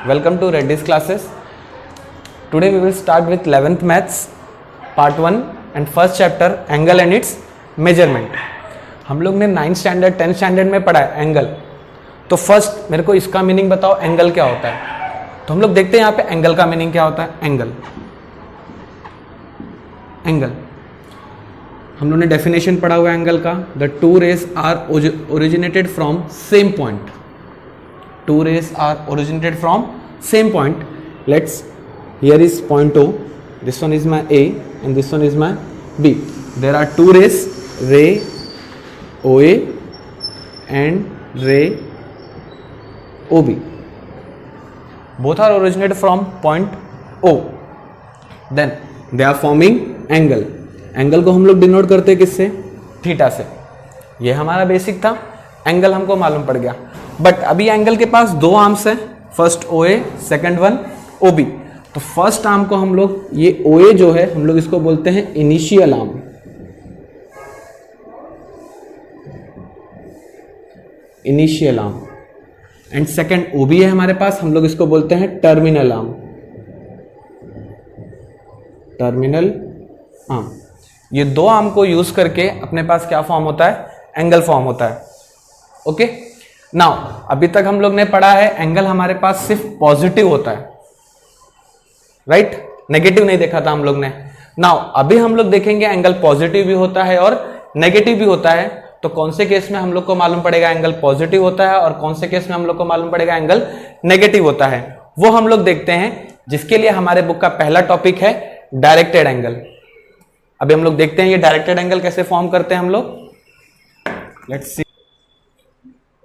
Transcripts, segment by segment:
Welcome to Reddy's classes. Today we will start with 11th maths part 1 and first chapter angle and its measurement. हम लोग ने 9th standard 10th standard में पढ़ा है angle. तो first मेरे को इसका मीनिंग बताओ, एंगल क्या होता है. तो हम लोग देखते हैं यहाँ पे एंगल का मीनिंग क्या होता है. एंगल हम लोग ने डेफिनेशन पढ़ा हुआ है एंगल का. The two rays are originated from same point. Two rays are originated from same point. Let's, here is point O, this one is my A and this one is my B. There are two rays, ray OA and ray OB. Both are originated from point O. Then they are forming angle. Angle को हम लोग denote करते हैं किससे? Theta से. ये हमारा basic था. एंगल हमको मालूम पड़ गया. बट अभी एंगल के पास दो आर्म्स है, फर्स्ट ओ ए, सेकेंड वन ओ बी. तो फर्स्ट आर्म को हम लोग, ये ओ ए जो है हम लोग इसको बोलते हैं initial arm. Initial arm. And second O B है हमारे पास, हम लोग इसको बोलते हैं टर्मिनल आर्म. Terminal arm. ये दो आर्म को यूज करके अपने पास क्या फॉर्म होता है? एंगल फॉर्म होता है. ओके नाउ अभी तक हम लोग ने पढ़ा है एंगल हमारे पास सिर्फ पॉजिटिव होता है, राइट? नेगेटिव नहीं देखा था हम लोग ने. नाउ अभी हम लोग देखेंगे एंगल पॉजिटिव भी होता है और नेगेटिव भी होता है. तो कौन से केस में हम लोग को मालूम पड़ेगा एंगल पॉजिटिव होता है और कौन से केस में हम लोग को मालूम पड़ेगा एंगल नेगेटिव होता है, वो हम लोग देखते हैं. जिसके लिए हमारे बुक का पहला टॉपिक है डायरेक्टेड एंगल. अभी हम लोग देखते हैं ये डायरेक्टेड एंगल कैसे फॉर्म करते हैं हम लोग. Let's see.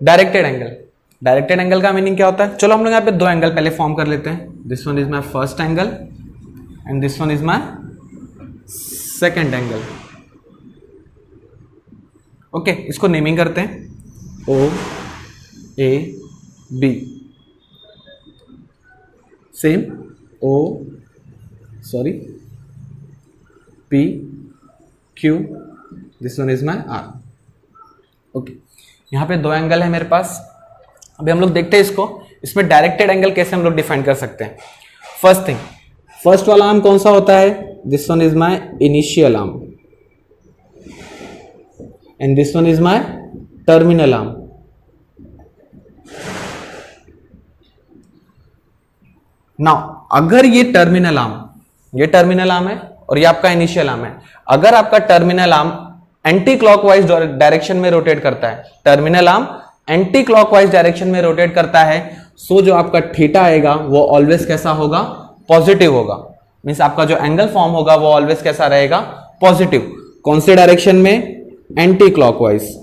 Directed angle. Directed angle का मीनिंग क्या होता है? चलो हम लोग यहाँ पे दो एंगल पहले फॉर्म कर लेते हैं. This one is my first angle and this one is my second angle. Okay, इसको नेमिंग करते हैं. O A B. Same O sorry P Q. This one is my R. Okay, यहाँ पे दो एंगल है मेरे पास. अभी हम लोग देखते हैं इसको, इसमें डायरेक्टेड एंगल कैसे हम लोग डिफाइन कर सकते हैं. फर्स्ट थिंग, फर्स्ट वाला आर्म कौन सा होता है? This one is my initial arm and this one is my terminal arm. Now अगर ये टर्मिनल आर्म है और ये आपका इनिशियल आर्म है. अगर आपका terminal arm anti clockwise direction में रोटेट करता है, terminal arm anti clockwise direction में रोटेट करता है, सो जो आपका थीटा आएगा वो ऑलवेज कैसा होगा? पॉजिटिव होगा. मींस आपका जो एंगल फॉर्म होगा वो ऑलवेज कैसा रहेगा? पॉजिटिव. कौन से डायरेक्शन में? Anti clockwise.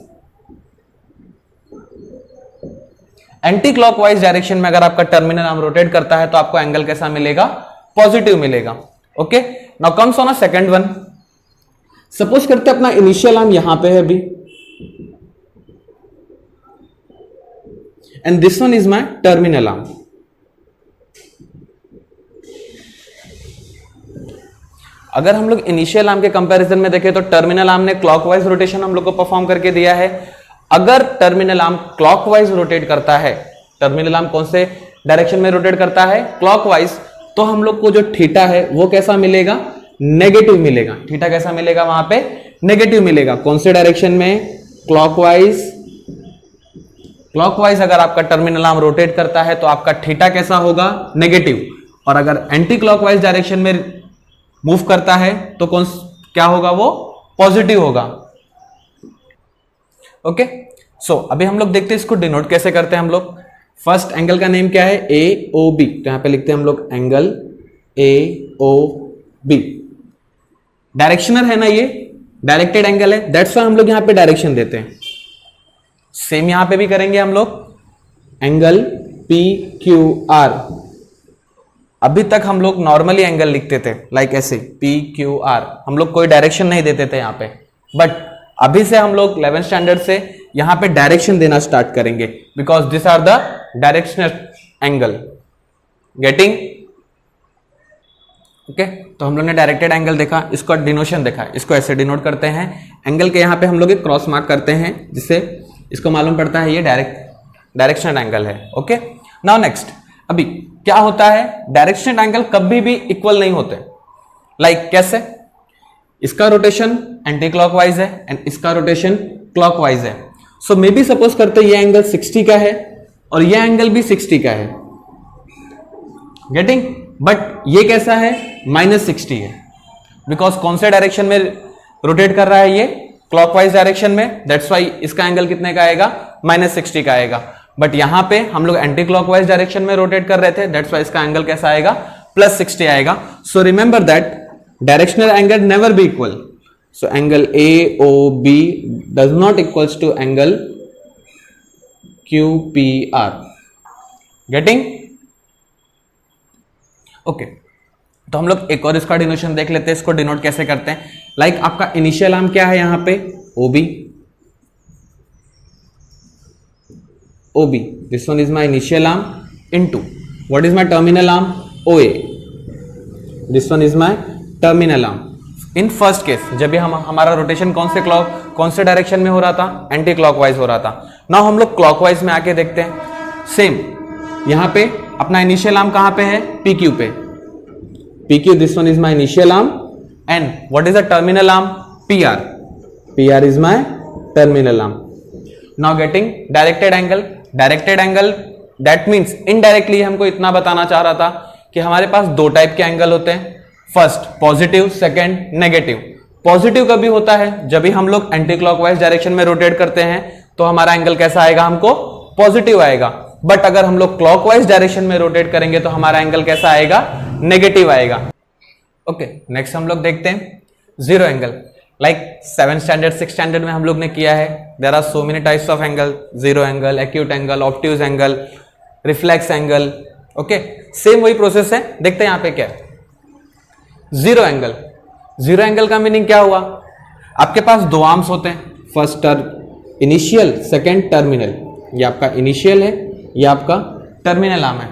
Anti clockwise direction में अगर आपका टर्मिनल आर्म रोटेट करता है तो आपको एंगल कैसा मिलेगा? पॉजिटिव मिलेगा. Okay, now comes on a second one. Suppose करते हैं अपना इनिशियल आर्म यहां पे है अभी and this one is my terminal arm. अगर हम लोग इनिशियल आर्म के कंपैरिजन में देखें तो टर्मिनल आर्म ने क्लॉकवाइज रोटेशन हम लोग को परफॉर्म करके दिया है. अगर टर्मिनल आर्म क्लॉकवाइज रोटेट करता है, टर्मिनल आर्म कौन से डायरेक्शन में रोटेट करता है? क्लॉकवाइज. तो हम लोग को जो थीटा है वो कैसा मिलेगा? नेगेटिव मिलेगा. थीटा कैसा मिलेगा? वहां पे नेगेटिव मिलेगा. कौन से डायरेक्शन में? क्लॉकवाइज. क्लॉकवाइज अगर आपका टर्मिनल आर्म रोटेट करता है तो आपका थीटा कैसा होगा? नेगेटिव. और अगर एंटी क्लॉकवाइज डायरेक्शन में मूव करता है तो क्या होगा? वो पॉजिटिव होगा. ओके, सो अभी हम लोग देखते हैं इसको डिनोट कैसे करते हैं हम लोग. फर्स्ट एंगल का नेम क्या है? A O B. तो यहां पे लिखते हैं हम लोग angle A O B. Directional है ना, ये डायरेक्टेड एंगल है, दैट्स व्हाई हम लोग यहां पे डायरेक्शन देते हैं. सेम यहां पे भी करेंगे हम लोग. Angle P Q R. अभी तक हम लोग नॉर्मली एंगल लिखते थे लाइक ऐसे पी क्यू आर. हम लोग कोई डायरेक्शन नहीं देते थे यहां पे. बट अभी से हम लोग 11th स्टैंडर्ड से यहां पे डायरेक्शन देना स्टार्ट करेंगे because this are the directional angle. Getting? Okay, तो हम लोग ने डायरेक्टेड एंगल देखा, इसको डिनोशन देखा. इसको ऐसे डिनोट करते हैं. एंगल के यहां पे हम लोग एक क्रॉस मार्क करते हैं जिससे इसको मालूम पड़ता है ये डायरेक्शनल एंगल है. ओके, नाउ नेक्स्ट, अभी क्या होता है, डायरेक्शनल एंगल कभी भी इक्वल नहीं होते। लाइक कैसे, इसका रोटेशन एंटी क्लॉकवाइज है एंड इसका रोटेशन क्लॉकवाइज है। सो मे बी सपोज करते ये एंगल 60 का है और ये एंगल भी 60 का है, गेटिंग, बट ये कैसा है, -60 है, बिकॉज कौन से डायरेक्शन में रोटेट कर रहा है, ये क्लॉकवाइज डायरेक्शन में, दैट्स वाई इसका एंगल कितने का आएगा, -60 का आएगा। बट यहां पे हम लोग एंटी क्लॉकवाइज डायरेक्शन में रोटेट कर रहे थे, दैट्स वाई इसका एंगल कैसा आएगा, +60 आएगा। So remember that directional angle never be equal. So angle AOB does not equals to angle QPR, getting, okay. तो हम लोग एक और इसका डिनोशन देख लेते हैं, इसको डिनोट कैसे करते हैं। लाइक आपका इनिशियल आर्म क्या है यहां पे, OB, this one is my initial arm, into what is my terminal arm, OA, this one is my terminal arm. In first case जब भी हमारा रोटेशन कौन से डायरेक्शन में हो रहा था, एंटी क्लॉकवाइज हो रहा था। नाउ हम लोग क्लॉकवाइज में आके देखते हैं, सेम यहां पे अपना इनिशियल आर्म कहां पे है, PQ पे, PQ, this one is my initial arm, and what is the terminal arm, PR, PR is my terminal arm. Now getting directed angle, that means indirectly हमको इतना बताना चाह रहा था कि हमारे पास दो टाइप के एंगल होते हैं, first positive, second negative. Positive कभी होता है जब भी हम लोग एंटी क्लॉकवाइज डायरेक्शन में रोटेट करते हैं तो हमारा एंगल कैसा आएगा, हमको पॉजिटिव आएगा। बट अगर हम लोग क्लॉकवाइज डायरेक्शन में रोटेट करेंगे तो हमारा एंगल कैसा आएगा, नेगेटिव आएगा। ओके, नेक्स्ट हम लोग देखते हैं zero angle. Like 7th standard 6th standard में हम लोग ने किया है, there are so many types of angle, zero angle, acute angle, obtuse angle, reflex angle. Okay, same वही प्रोसेस है। देखते हैं यहां पे क्या है जीरो एंगल। जीरो एंगल का मीनिंग क्या हुआ, आपके पास दो आर्म्स होते हैं, फर्स्ट इनिशियल, सेकंड टर्मिनल। ये आपका इनिशियल है, ये आपका टर्मिनल आर्म है।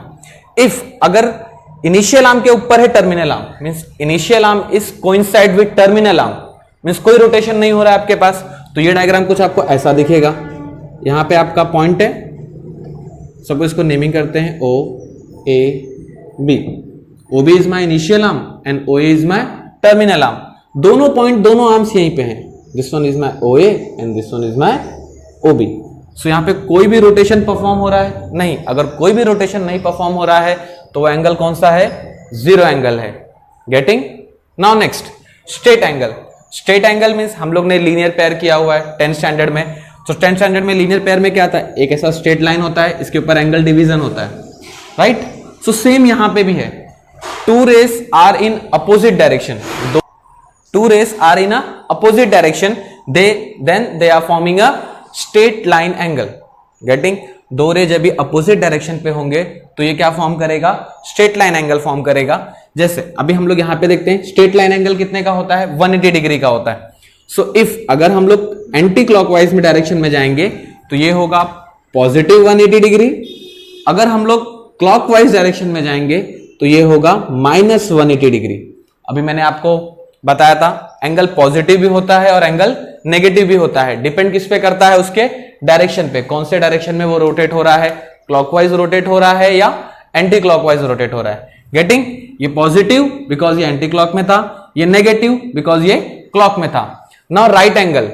इफ अगर इनिशियल आर्म के ऊपर है terminal arm, means initial arm is coincide with terminal arm, means कोई रोटेशन नहीं हो रहा है आपके पास, तो ये डायग्राम कुछ आपको ऐसा दिखेगा। यहां पे आपका पॉइंट है, सपोज इसको नेमिंग करते हैं O A B। OB is my initial arm and OA is my terminal arm. दोनों पॉइंट, दोनों आर्म्स यहीं पे हैं। This one is my OA and this one is my OB। सो यहां पे कोई भी रोटेशन परफॉर्म हो रहा है नहीं। अगर कोई भी रोटेशन नहीं परफॉर्म हो रहा है तो वो एंगल कौन सा है, जीरो एंगल है। Getting? Now next straight angle. Straight angle means हम लोग ने लीनियर पेयर किया हुआ है 10th स्टैंडर्ड में। तो 10th स्टैंडर्ड में लीनियर पेयर में क्या आता है, एक ऐसा स्ट्रेट लाइन होता है, इसके ऊपर एंगल डिवीजन होता है, राइट। सो सेम यहां पे भी है, two rays are in opposite direction, two rays are in opposite direction, then they are forming a straight line angle. Getting? दो रे जब भी अपोजिट डायरेक्शन पे होंगे तो ये क्या फॉर्म करेगा, स्ट्रेट लाइन एंगल फॉर्म करेगा। जैसे अभी हम लोग यहां पे देखते हैं स्ट्रेट लाइन एंगल कितने का होता है, 180 डिग्री का होता है। सो इफ अगर हम लोग एंटी क्लॉकवाइज में डायरेक्शन में जाएंगे तो ये होगा पॉजिटिव 180 डिग्री। अगर हम लोग क्लॉकवाइज डायरेक्शन में जाएंगे तो ये होगा -180 डिग्री। अभी मैंने आपको बताया था एंगल पॉजिटिव भी होता है और एंगल नेगेटिव भी होता है, डिपेंड किस पे करता है, उसके डायरेक्शन पे, कौन से डायरेक्शन में वो रोटेट हो रहा है, क्लॉकवाइज रोटेट हो रहा है या एंटी क्लॉकवाइज रोटेट हो रहा है। गेटिंग? ये पॉजिटिव बिकॉज ये एंटी क्लॉक में था, ये नेगेटिव बिकॉज ये क्लॉक में था। Now right angle.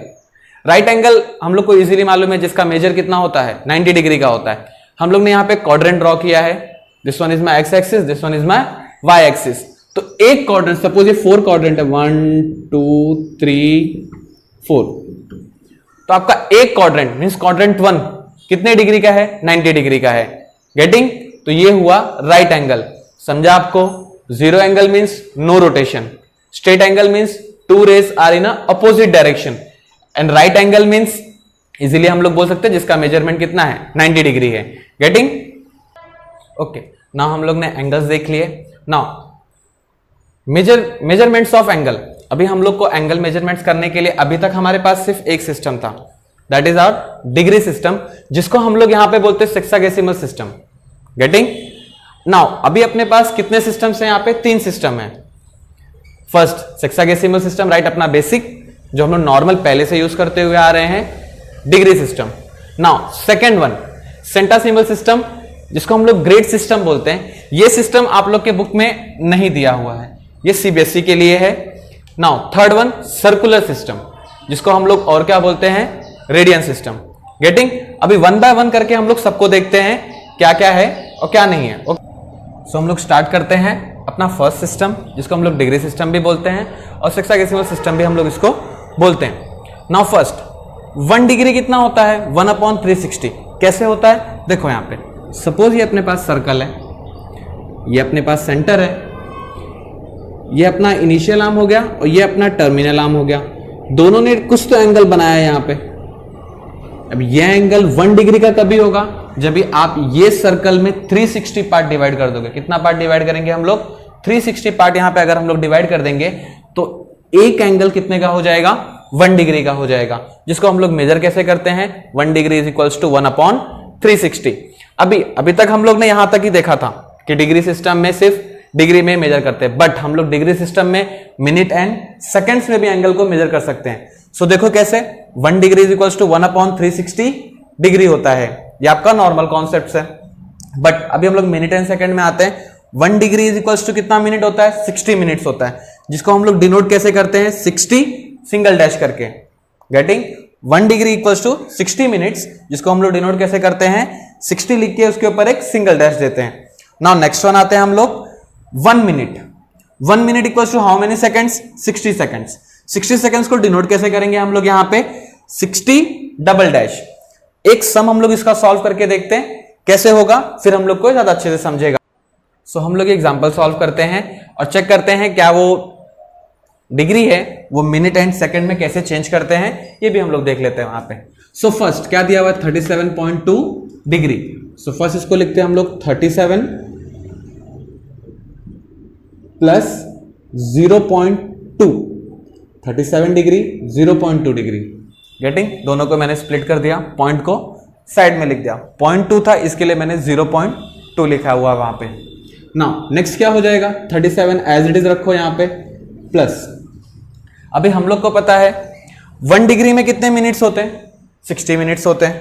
Right angle हम लोग को इजीली मालूम है, जिसका मेजर कितना होता है, 90 डिग्री का होता है। हम लोग ने यहाँ पे क्वाड्रेंट ड्रॉ किया है, this one is my X axis, this one is my Y axis. तो एक क्वाड्रेंट, सपोज ये 4 क्वाड्रेंट है, 1 2 3 4, तो आपका एक क्वाड्रेंट मींस क्वाड्रेंट 1 कितने डिग्री का है, 90 डिग्री का है। गेटिंग? तो ये हुआ राइट एंगल। समझा आपको? Zero angle means no rotation, straight angle means two rays are in opposite direction, and right angle means easily हम लोग बोल सकते हैं जिसका मेजरमेंट कितना है, 90 डिग्री है। गेटिंग? ओके, नाउ हम लोग ने एंगल्स देख लिए। Now measurements of angle. अभी हम लोग को एंगल मेजरमेंट्स करने के लिए अभी तक हमारे पास सिर्फ एक सिस्टम था, that is our degree system, जिसको हम लोग यहां पे बोलते हैं सेक्साडेसिमल सिस्टम। गेटिंग? नाउ अभी अपने पास कितने सिस्टम्स हैं, यहां पे 3 सिस्टम है। फर्स्ट सेक्साडेसिमल सिस्टम, राइट, अपना बेसिक जो हम लोग नॉर्मल पहले से यूज करते हुए आ रहे हैं, degree system. Now second one centesimal system, जिसको हम लोग ग्रेड सिस्टम बोलते हैं। ये सिस्टम आप लोग के बुक में नहीं दिया हुआ है, ये सीबीएसई के लिए है। Now third one circular system, जिसको हम लोग और क्या बोलते हैं, रेडियन सिस्टम। गेटिंग? अभी वन बाय वन करके हम लोग सबको देखते हैं क्या क्या है और क्या नहीं है। सो हम लोग स्टार्ट करते हैं अपना फर्स्ट सिस्टम, जिसको हम लोग डिग्री सिस्टम भी बोलते हैं और सेक्साडेसिमल सिस्टम भी हम लोग इसको बोलते हैं। नाउ फर्स्ट 1 डिग्री कितना होता है, 1/360। कैसे होता है, देखो यहाँ पे सपोज ये अपने पास सर्कल है, ये अपने पास सेंटर है, ये अपना इनिशियल आर्म हो गया और ये अपना टर्मिनल आर्म हो गया। दोनों ने कुछ तो एंगल बनाया है यहाँ पे। अब ये एंगल 1 डिग्री का कभी होगा जब भी आप ये सर्कल में 360 पार्ट डिवाइड कर दोगे। कितना पार्ट डिवाइड करेंगे हम लोग, 360 पार्ट। यहां पे अगर हम लोग डिवाइड कर देंगे तो एक एंगल कितने का हो जाएगा, 1 डिग्री का हो जाएगा, जिसको हम लोग मेजर कैसे करते हैं, 1 डिग्री इज इक्वल्स टू 1/360। अभी तक हम लोग ने यहां तक ही देखा था कि डिग्री सिस्टम में सिर्फ डिग्री में मेजर करते हैं, बट हम लोग डिग्री सिस्टम में मिनट एंड सेकेंड्स में भी एंगल को मेजर कर सकते हैं। सो देखो कैसे, 1 degree is equals to 1/360 degree होता है। ये आपका नॉर्मल कॉन्सेप्ट है, बट अभी हम लोग मिनट एंड सेकंड में आते हैं। 1 डिग्री इज इक्वल्स टू कितना मिनट होता है, 60 मिनट्स होता है, जिसको हम लोग डिनोट कैसे करते हैं, 60 सिंगल डैश करके। Getting? 1 degree equals to 60 minutes, जिसको हम लोग डिनोट कैसे करते हैं, 60 लिख के उसके ऊपर एक सिंगल डैश देते हैं। नाउ नेक्स्ट वन आते हैं हम लोग 1 minute. 1 minute equals to how many seconds, 60 seconds. 60 seconds को डिनोट कैसे करेंगे हम लोग, यहां पे 60 डबल डैश। एक सम हम लोग इसका सॉल्व करके देखते हैं कैसे होगा, फिर हम लोग को ज्यादा अच्छे से समझेगा। सो हम लोग एग्जांपल सॉल्व करते हैं और चेक करते हैं क्या वो डिग्री है वो मिनट एंड सेकंड में कैसे चेंज करते हैं, ये भी हम लोग देख लेते हैं वहां पे। सो फर्स्ट क्या दिया हुआ है, 37.2 डिग्री। सो फर्स्ट इसको लिखते हैं हम लोग 37 प्लस 0.2, 37 डिग्री 0.2 डिग्री। गेटिंग? दोनों को मैंने स्प्लिट कर दिया, पॉइंट को साइड में लिख दिया। 0.2 था, इसके लिए मैंने 0.2 लिखा हुआ वहां पे। नाउ नेक्स्ट क्या हो जाएगा, 37 एज इट इज रखो यहां पे, प्लस अभी हम लोग को पता है 1 डिग्री में कितने मिनट्स होते हैं, 60 मिनट्स होते हैं।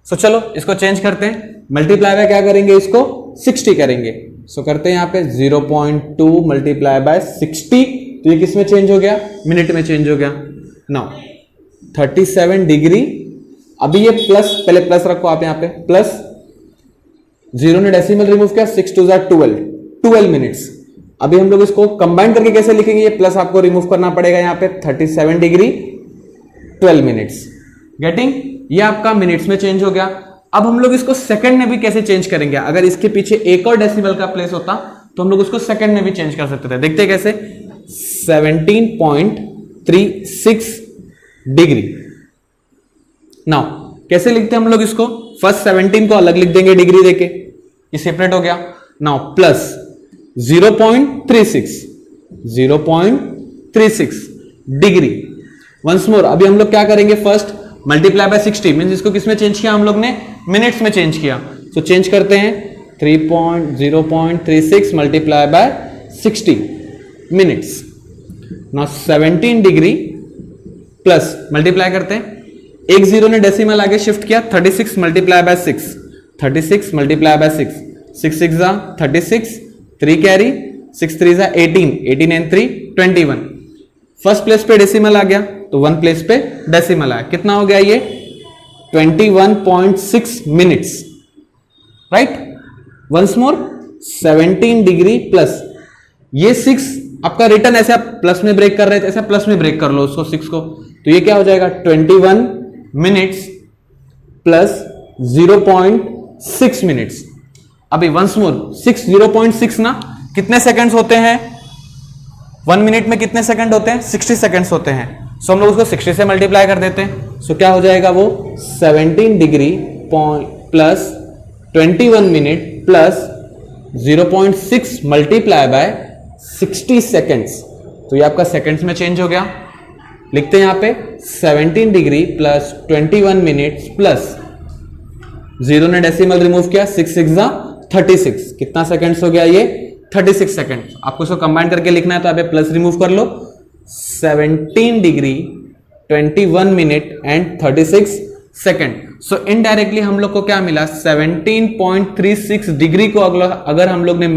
सो चलो इसको चेंज करते हैं, मल्टीप्लाई बाय क्या करेंगे, इसको 60 करेंगे। सो करते हैं यहाँ पे 0.2 मल्टीप्लाई बाय 60, तो ये किस में चेंज हो गया, मिनट में चेंज हो गया। नाउ 37 डिग्री, अभी ये प्लस, पहले प्लस रखो आप यहाँ पे, प्लस 0 ने डेसिमल रिमूव किया, 6 2 12 मिनट्स। अभी हम लोग इसको कंबाइन करके कैसे लिखेंगे, ये प्लस आपको रिमूव करना पड़ेगा यहाँ पे, 37 डिग्री 12 मिनट्स। गेटिंग? ये आपका मिनट्स में चेंज हो गया। अब हम लोग इसको सेकंड में भी कैसे चेंज करेंगे, अगर इसके पीछे एक और डेसिमल का प्लेस होता तो हम लोग उसको सेकंड में भी चेंज कर सकते थे। देखते हैं कैसे, 17.36 डिग्री। नाउ कैसे लिखते हैं हम लोग इसको, फर्स्ट 17 को अलग लिख देंगे डिग्री देके, ये सेपरेट हो गया। Now plus 0.36 degree. Once more, अभी हम लोग क्या करेंगे, फर्स्ट मल्टीप्लाई बाय 60 मींस इसको किस में चेंज किया हम लोग ने, मिनट्स में चेंज किया। तो चेंज करते हैं 0.36 multiply by 60 minutes. Now 17 degree plus multiply करते हैं, एक जीरो ने डेसिमल आगे शिफ्ट किया, 36 मल्टीप्लाई बाय 6, 36 मल्टीप्लाई बाय 6, 6 6 जा 36, 3 कैरी, 6 3 जा 18, 18 एंड 3 21। फर्स्ट प्लेस पे डेसिमल आ गया तो 1 प्लेस पे डेसिमल आया, कितना हो गया ये 21.6 minutes, right. Once more 17 degree plus ये 6 आपका रिटर्न ऐसे आप प्लस में ब्रेक कर रहे थे, ऐसा प्लस में ब्रेक कर लो उसको 6 को, तो ये क्या हो जाएगा 21 मिनट्स प्लस 0.6 मिनट्स। अभी वंस मोर 6 0.6 ना कितने सेकंड्स होते हैं, 1 मिनट में कितने सेकंड होते हैं 60 सेकंड्स होते हैं। सो हम लोग उसको 60 से मल्टीप्लाई कर देते हैं। सो क्या हो जाएगा वो 17 degree plus 21 minute plus 0.6 multiply by 60 seconds, तो ये आपका सेकंड्स में चेंज हो गया। लिखते हैं यहां पे 17 डिग्री प्लस 21 मिनट्स प्लस 0 ने डेसिमल रिमूव किया, 6 6 जा 36, कितना सेकंड्स हो गया ये 36 सेकंड। आपको इसको कंबाइन करके लिखना है तो आप प्लस रिमूव कर लो, 17 degree 21 minute and 36 second. So indirectly हम लोग को क्या मिला, 17.36 डिग्री को अगर हम लोग ने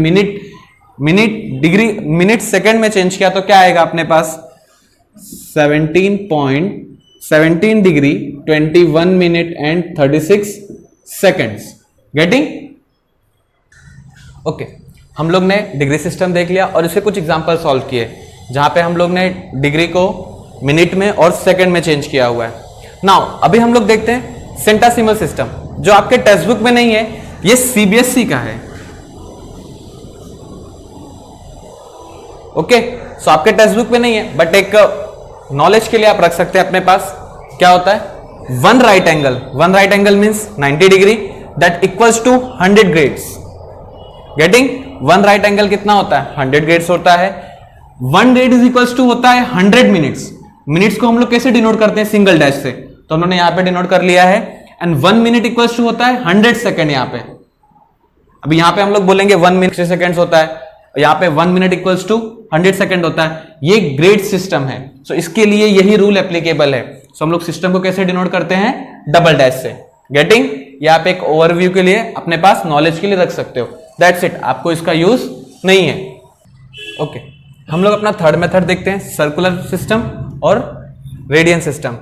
मिनट सेकेंड में चेंज किया तो क्या आएगा अपने पास, 17 degree 21 minute and 36 seconds. Getting? Okay, हम लोग ने डिग्री सिस्टम देख लिया और इसके कुछ एग्जांपल सॉल्व किए जहां पे हम लोग ने डिग्री को मिनट में और सेकंड में चेंज किया हुआ है। नाउ अभी हम लोग देखते हैं सेंटासिमल सिस्टम, जो आपके टेक्स्ट बुक में नहीं है, ये सीबीएसई का है। ओके, सो आपके टेक्स्ट बुक में नहीं है, बट एक नॉलेज के लिए आप रख सकते हैं अपने पास। क्या होता है, one right angle means 90 degree that equals to 100 grades. Getting? One right angle कितना होता है, 100 ग्रेड्स होता है। 1 ग्रेड इज इक्वल्स टू होता है 100 मिनट्स। मिनट्स को हम लोग कैसे डिनोट करते हैं, सिंगल डैश से, तो उन्होंने यहां पे डिनोट कर लिया है। एंड 1 मिनट इक्वल्स टू होता है 100 सेकेंड। यहां पे अभी यहां पे हम लोग बोलेंगे 1 मिनट 60 सेकेंड्स होता है, यहां पे 1 मिनट इक्वल्स टू 100 सेकेंड होता है। ये ग्रेड सिस्टम है, सो इसके लिए यही रूल एप्लीकेबल है। सो हम लोग सिस्टम को कैसे डिनोट करते हैं, डबल डैश से। गेटिंग? ये आप एक ओवरव्यू के लिए अपने पास नॉलेज के लिए रख सकते हो, दैट्स इट, आपको इसका यूज नहीं है। ओके, हम लोग अपना थर्ड मेथड देखते हैं, सर्कुलर सिस्टम और रेडियन सिस्टम।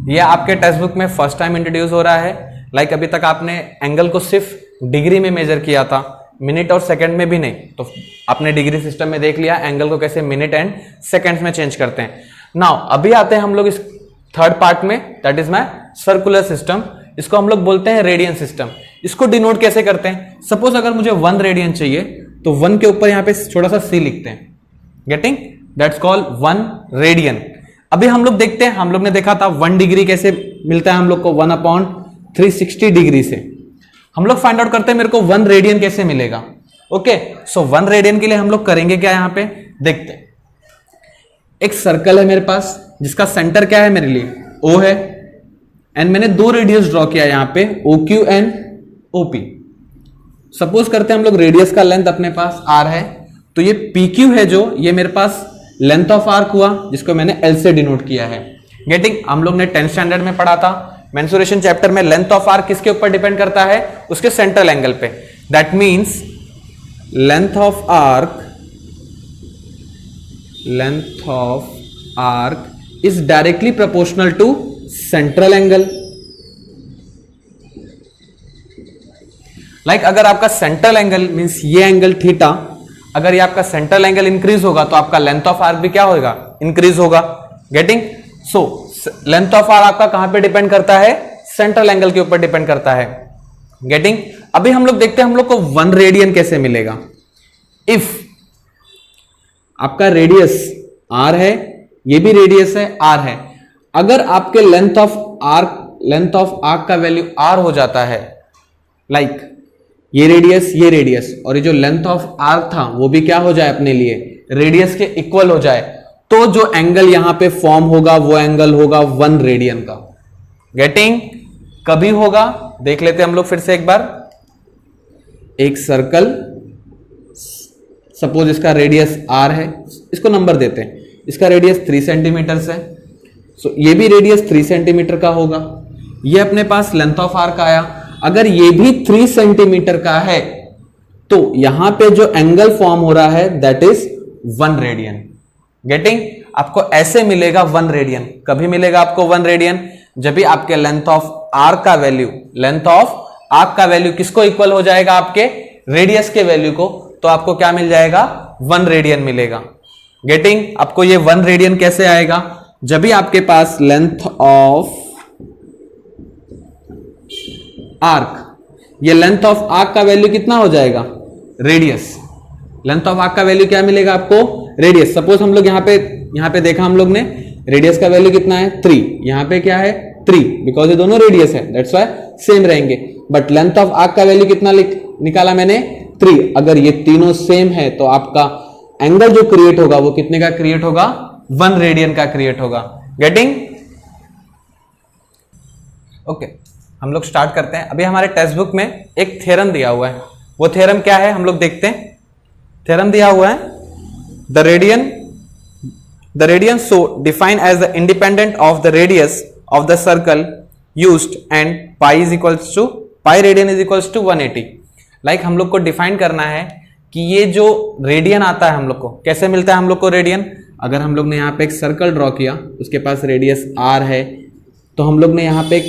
ये आपके टेक्स्ट बुक में फर्स्ट टाइम इंट्रोड्यूस हो रहा है। लाइक अभी तक आपने एंगल को सिर्फ डिग्री में मेजर किया था, मिनट और सेकंड में भी नहीं। तो आपने डिग्री सिस्टम में देख लिया एंगल को कैसे मिनट एंड सेकंड्स में चेंज करते हैं। नाउ अभी आते हैं हम लोग इस थर्ड पार्ट में, that is my circular system. इसको हम लोग बोलते हैं रेडियन सिस्टम। इसको डिनोट कैसे करते हैं, सपोज अगर मुझे 1 रेडियन चाहिए तो 1 के ऊपर यहां पे छोटा सा सी लिखते हैं। गेटिंग? That's called 1 radian. अभी हम लोग देखते हैं, हम लोग ने देखा था 1 डिग्री कैसे मिलता है हम लोग को, 1/360 डिग्री से। हम लोग फाइंड आउट करते हैं मेरे को 1 रेडियन कैसे मिलेगा। ओके, सो 1 रेडियन के लिए हम लोग करेंगे क्या, यहां पे देखते हैं। एक सर्कल है मेरे पास जिसका सेंटर क्या है मेरे लिए, O है, एंड मैंने 2 रेडियस ड्रॉ किया यहां पे, OQ एंड OP। सपोज करते हैं हम लोग रेडियस का लेंथ अपने पास R है, तो ये PQ है जो, ये मेरे पास लेंथ ऑफ आर्क हुआ जिसको मैंने L से डिनोट किया है। गेटिंग? हम लोग ने 10th स्टैंडर्ड में पढ़ा था मेंसुरेशन चैप्टर में, लेंथ ऑफ आर्क किसके ऊपर डिपेंड करता है, उसके सेंट्रल एंगल पे। That means length of arc is directly proportional to central angle. Like अगर आपका सेंट्रल एंगल मींस ये एंगल थीटा, अगर ये आपका सेंट्रल एंगल इंक्रीज होगा तो आपका लेंथ ऑफ आर्क भी क्या होगा, इंक्रीज होगा। Getting? So length of arc आपका कहां पे डिपेंड करता है, सेंट्रल एंगल के ऊपर डिपेंड करता है। गेटिंग? अभी हम लोग देखते हैं हम लोग को 1 रेडियन कैसे मिलेगा। इफ आपका रेडियस R है, ये भी रेडियस है R है, अगर आपके लेंथ ऑफ आर्क का वैल्यू R हो जाता है, लाइक ये रेडियस और ये जो लेंथ ऑफ आर्क था वो भी क्या हो जाए अपने लिए, रेडियस के इक्वल हो जाए, तो जो एंगल यहां पे फॉर्म होगा वो एंगल होगा 1 रेडियन का। गेटिंग? कभी होगा, देख लेते हैं हम लोग फिर से एक बार। एक सर्कल, सपोज इसका रेडियस R है, इसको नंबर देते हैं, इसका रेडियस 3 सेंटीमीटर है, सो ये भी रेडियस 3 सेंटीमीटर का होगा। ये अपने पास लेंथ ऑफ आर्क आया, अगर ये भी 3 सेंटीमीटर का है तो यहां पे जो एंगल फॉर्म हो रहा है दैट इज 1 रेडियन। गेटिंग? आपको ऐसे मिलेगा 1 रेडियन। कभी मिलेगा आपको 1 रेडियन, जब भी आपके लेंथ ऑफ आर्क का वैल्यू किसको इक्वल हो जाएगा, आपके रेडियस के वैल्यू को, तो आपको क्या मिल जाएगा, 1 रेडियन मिलेगा। गेटिंग? आपको ये 1 रेडियन कैसे आएगा, जब भी आपके पास लेंथ ऑफ आर्क, ये लेंथ ऑफ आर्क का वैल्यू कितना हो जाएगा, रेडियस। लेंथ ऑफ आर्क का वैल्यू क्या मिलेगा आपको, रेडियस। सपोज हम लोग यहां पे देखा हम लोग ने, रेडियस का वैल्यू कितना है 3, यहां पे क्या है 3, बिकॉज ये दोनों रेडियस है, दैट्स व्हाई सेम रहेंगे। बट लेंथ ऑफ आर्क का वैल्यू कितना निकाला मैंने, 3। अगर ये तीनों सेम है तो आपका एंगल जो क्रिएट होगा वो कितने का क्रिएट होगा, 1 रेडियन का क्रिएट होगा। गेटिंग? ओके, हम लोग स्टार्ट करते हैं। अभी हमारे टेक्स्ट बुक में एक थ्योरम दिया हुआ है, वो थ्योरम क्या है हम लोग देखते हैं। थ्योरम दिया हुआ है, the radian so defined as the independent of the radius of the circle used and pi is equals to pi radian is equals to 180। Like हम लोग को डिफाइन करना है कि ये जो रेडियन आता है हम लोग को कैसे मिलता है हम लोग को रेडियन। अगर हम लोग ने यहाँ पे एक सर्कल ड्रॉ किया, उसके पास रेडियस r है, तो हम लोग ने यहाँ पे एक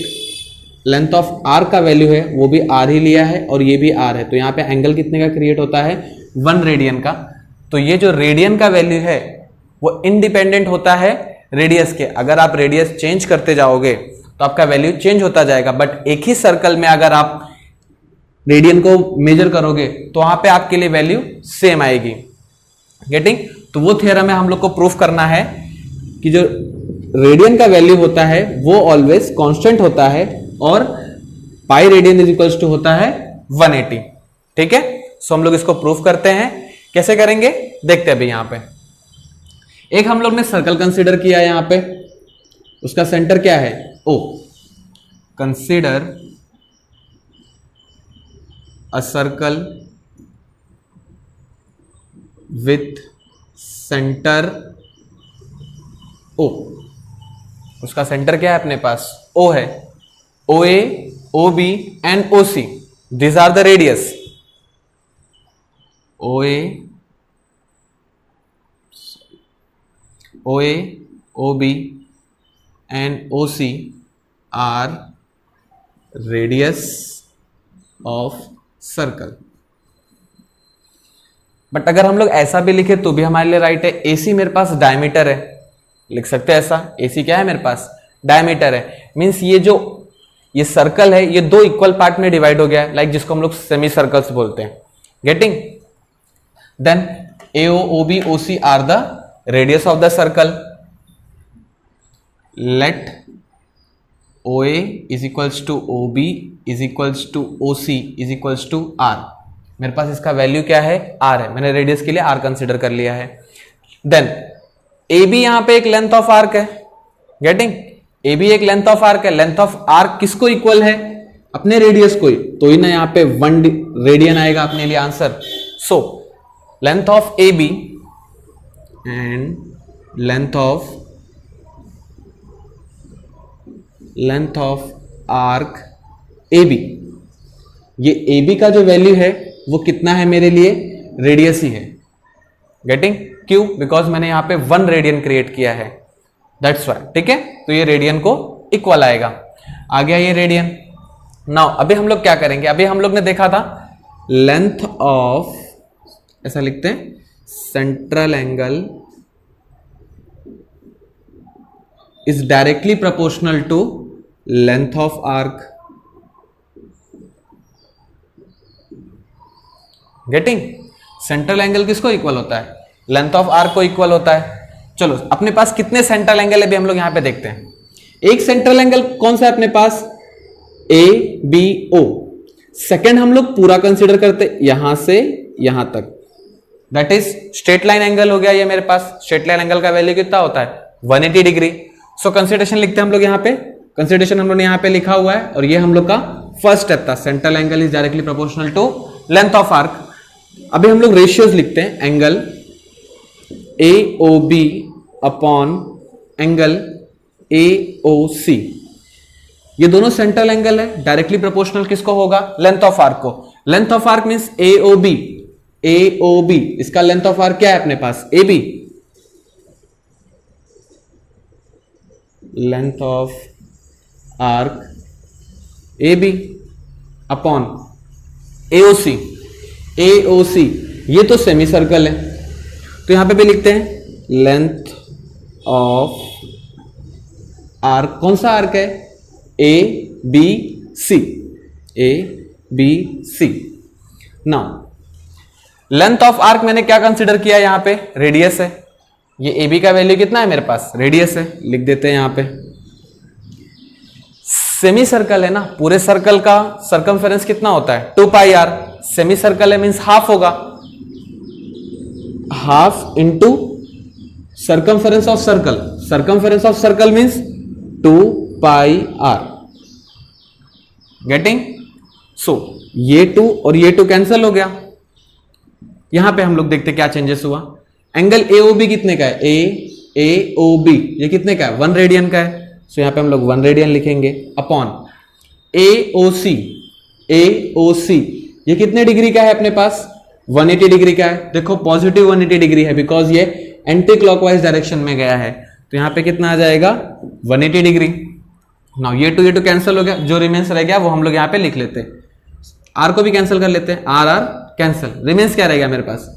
लेंथ ऑफ r का वैल्यू है वो भी r ही लिया है और ये भी r है, तो यहाँ पे एंगल कितने का क्रिएट होता है 1 रेडियन का। तो ये जो रेडियन का वैल्यू है वो इंडिपेंडेंट होता है रेडियस के। अगर आप रेडियस चेंज करते जाओगे तो आपका वैल्यू चेंज होता जाएगा, बट एक ही सर्कल में अगर आप रेडियन को मेजर करोगे तो वहां पे आपके लिए वैल्यू सेम आएगी। गेटिंग? तो वो थ्योरम में हम लोग को प्रूफ करना है कि जो रेडियन का वैल्यू होता है वो ऑलवेज कांस्टेंट होता है और pi radian is equals to होता है 180। ठीक है, सो हम लोग इसको प्रूफ करते हैं। कैसे करेंगे देखते हैं अभी। यहां पे एक हम लोग ने सर्कल कंसीडर किया, यहां पे उसका सेंटर क्या है O। Consider a circle with centre O। उसका सेंटर क्या है अपने पास O है। OA, OB and OC, these are the radius। OA, OB and OC are radius of circle। But अगर हम लोग ऐसा भी लिखे तो भी हमारे लिए राइट है। AC मेरे पास डायमीटर है, लिख सकते हैं ऐसा। AC क्या है मेरे पास डायमीटर है, मींस ये सर्कल है ये दो इक्वल पार्ट में डिवाइड हो गया है, लाइक जिसको हम लोग सेमी सर्कल्स बोलते हैं। Getting? Then AO, OB, OC are the radius of the circle. Let OA is equals to OB is equals to OC is equals to R। मेरे पास इसका वैल्यू क्या है R है, मैंने रेडियस के लिए R कंसिडर कर लिया है। देन AB यहां पे एक लेंथ ऑफ आर्क है। गेटिंग? AB एक लेंथ ऑफ आर्क है। लेंथ ऑफ आर्क किसको इक्वल है अपने रेडियस को ही, तो ही ना यहाँ पे 1 रेडियन आएगा अपने लिए answer. So length of AB and length of arc AB, ये AB का जो वैल्यू है वो कितना है मेरे लिए रेडियस ही है। गेटिंग? क्यों? बिकॉज मैंने यहां पे 1 रेडियन क्रिएट किया है, दैट्स व्हाई। ठीक है, तो ये रेडियन को इक्वल आएगा। आ गया ये रेडियन। नाउ अभी हम लोग क्या करेंगे, अभी हम लोग ने देखा था लेंथ ऑफ, ऐसा लिखते हैं, central angle is directly proportional to length of arc. Getting? Central angle किसको इक्वल होता है लेंथ ऑफ आर्क को इक्वल होता है। चलो अपने पास कितने सेंट्रल एंगल है भी हम लोग यहां पे देखते हैं। एक सेंट्रल एंगल कौन सा है अपने पास ABO। सेकंड हम लोग पूरा कंसीडर करते यहां से यहां तक, that is straight line angle हो गया ये मेरे पास। स्ट्रेट लाइन एंगल का वैल्यू कितना होता है 180 डिग्री। सो कंसीडरेशन लिखते हैं हम लोग यहां पे, कंसीडरेशन हम लोग ने यहां पे लिखा हुआ है और ये हम लोग का फर्स्ट स्टेप था। Central angle is directly proportional to length of arc. अभी हम लोग रेशियोज लिखते हैं, angle AOB upon angle AOC। ये दोनों सेंट्रल एंगल है, डायरेक्टली प्रोपोर्शनल किसको होगा लेंथ ऑफ आर्क को। Length of arc means AOB, इसका लेंथ ऑफ आर्क क्या है अपने पास AB। Length of arc AB upon AOC, ये तो सेमी सर्कल है, तो यहां पे भी लिखते हैं लेंथ ऑफ आर्क। कौन सा आर्क है ABC। Now length of arc मैंने क्या कंसीडर किया यहां पे रेडियस है। ये AB का वैल्यू कितना है मेरे पास रेडियस है, लिख देते हैं यहां पे। सेमी सर्कल है ना, पूरे सर्कल का सर्कमफेरेंस कितना होता है 2 पाई r। सेमी सर्कल है मींस हाफ होगा, half into circumference of circle. Circumference of circle means 2 pi r। Getting? So ये 2 और ये 2 कैंसिल हो गया। यहां पे हम लोग देखते क्या चेंजेस हुआ। एंगल AOB कितने का है AOB, ये कितने का है 1 रेडियन का है। सो यहाँ पे हम लोग 1 रेडियन लिखेंगे अपॉन AOC। AOC ये कितने डिग्री का है अपने पास? 180 डिग्री का है। देखो पॉजिटिव 180 डिग्री है बिकॉज ये एंटी क्लॉकवाइज डायरेक्शन में गया है, तो यहाँ पे कितना आ जाएगा? 180 डिग्री। नाउ ये टू कैंसिल हो गया, जो रिमेंस रह गया वो हम लोग यहाँ पे लिख लेते हैं। आर को भी कैंसिल कर लेते हैं, आर आर कैंसिल, रिमेंस क्या रहेगा मेरे पास?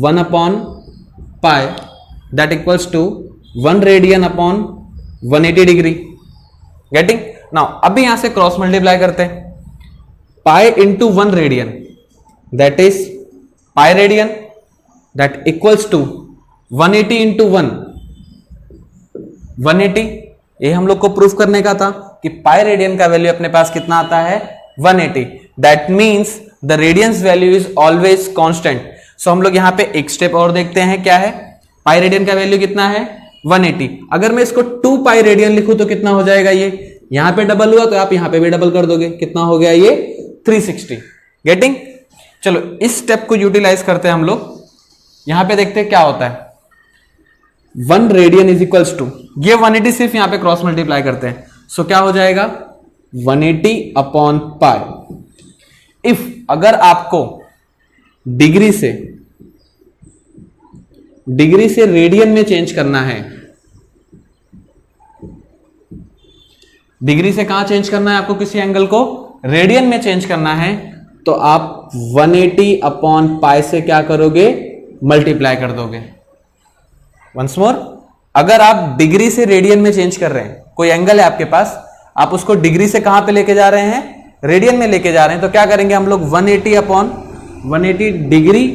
1 upon pi that equals to 1 radian upon 180 degree. Getting? Now अभी यहां से क्रॉस मल्टीप्लाई करते हैं, pi into 1 radian that is pi radian that equals to 180 into 1 180। ये हम लोग को प्रूफ करने का था कि पाई रेडियन का वैल्यू अपने पास कितना आता है? 180। That means the radians value is always constant. So हम लोग यहां पे एक स्टेप और देखते हैं, क्या है? पाई रेडियन का वैल्यू कितना है? 180। अगर मैं इसको 2 पाई रेडियन लिखूं तो कितना हो जाएगा? ये यहां पे डबल हुआ तो आप यहां पे भी डबल कर दोगे, कितना हो गया ये? 360। गेटिंग? चलो इस स्टेप को यूटिलाइज करते हैं हम लोग। यहां पे देखते हैं क्या होता है। 1 रेडियन इज इक्वल्स टू, ये 180 सिर्फ यहां पे क्रॉस मल्टीप्लाई करते हैं, सो क्या हो जाएगा? 180 अपॉन पाई। इफ अगर आपको डिग्री से रेडियन में चेंज करना है, डिग्री से कहां चेंज करना है आपको? किसी एंगल को रेडियन में चेंज करना है, तो आप 180 अपॉन पाई से क्या करोगे? मल्टीप्लाई कर दोगे। वंस मोर, अगर आप डिग्री से रेडियन में चेंज कर रहे हैं, कोई एंगल है आपके पास, आप उसको डिग्री से कहां पे लेके जा रहे हैं? रेडियन में लेके जा रहे हैं, तो क्या करेंगे हम लोग? 180 अपॉन 180 डिग्री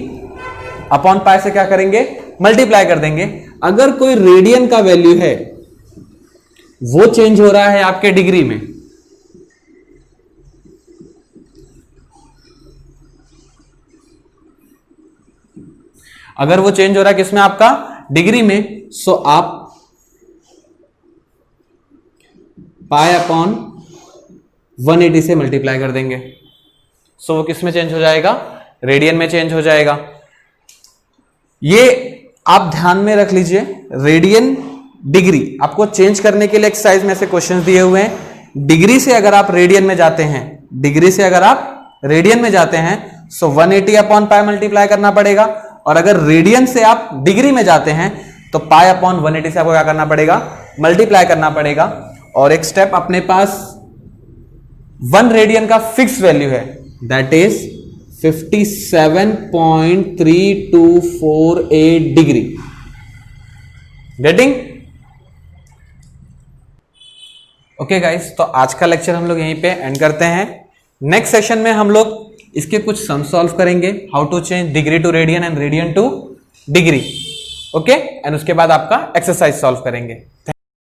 अपॉन पाई से क्या करेंगे? मल्टीप्लाई कर देंगे। अगर कोई रेडियन का वैल्यू है वो चेंज हो रहा है आपके डिग्री में, अगर वो चेंज हो रहा है किसमें? आपका डिग्री में, सो आप पाई अपॉन 180 से मल्टीप्लाई कर देंगे, सो वो किस में चेंज हो जाएगा? रेडियन में चेंज हो जाएगा। ये आप ध्यान में रख लीजिए, रेडियन डिग्री आपको चेंज करने के लिए एक्सरसाइज में से क्वेश्चंस दिए हुए हैं। डिग्री से अगर आप रेडियन में जाते हैं, डिग्री से अगर आप रेडियन में जाते हैं, सो 180 अपॉन पाई मल्टीप्लाई करना पड़ेगा, और अगर रेडियन से आप डिग्री में जाते हैं तो पाई अपॉन 180 से आपको क्या करना पड़ेगा? मल्टीप्लाई करना पड़ेगा। और एक स्टेप अपने पास 1 रेडियन का फिक्स वैल्यू है, that is 57.3248 degree. Getting? Okay guys, तो आज का लेक्चर हम लोग यहीं पे एंड करते हैं। नेक्स्ट सेशन में हम लोग इसके कुछ सम सॉल्व करेंगे, how to change degree to radian and radian to degree. Okay, and उसके बाद आपका एक्सरसाइज सॉल्व करेंगे।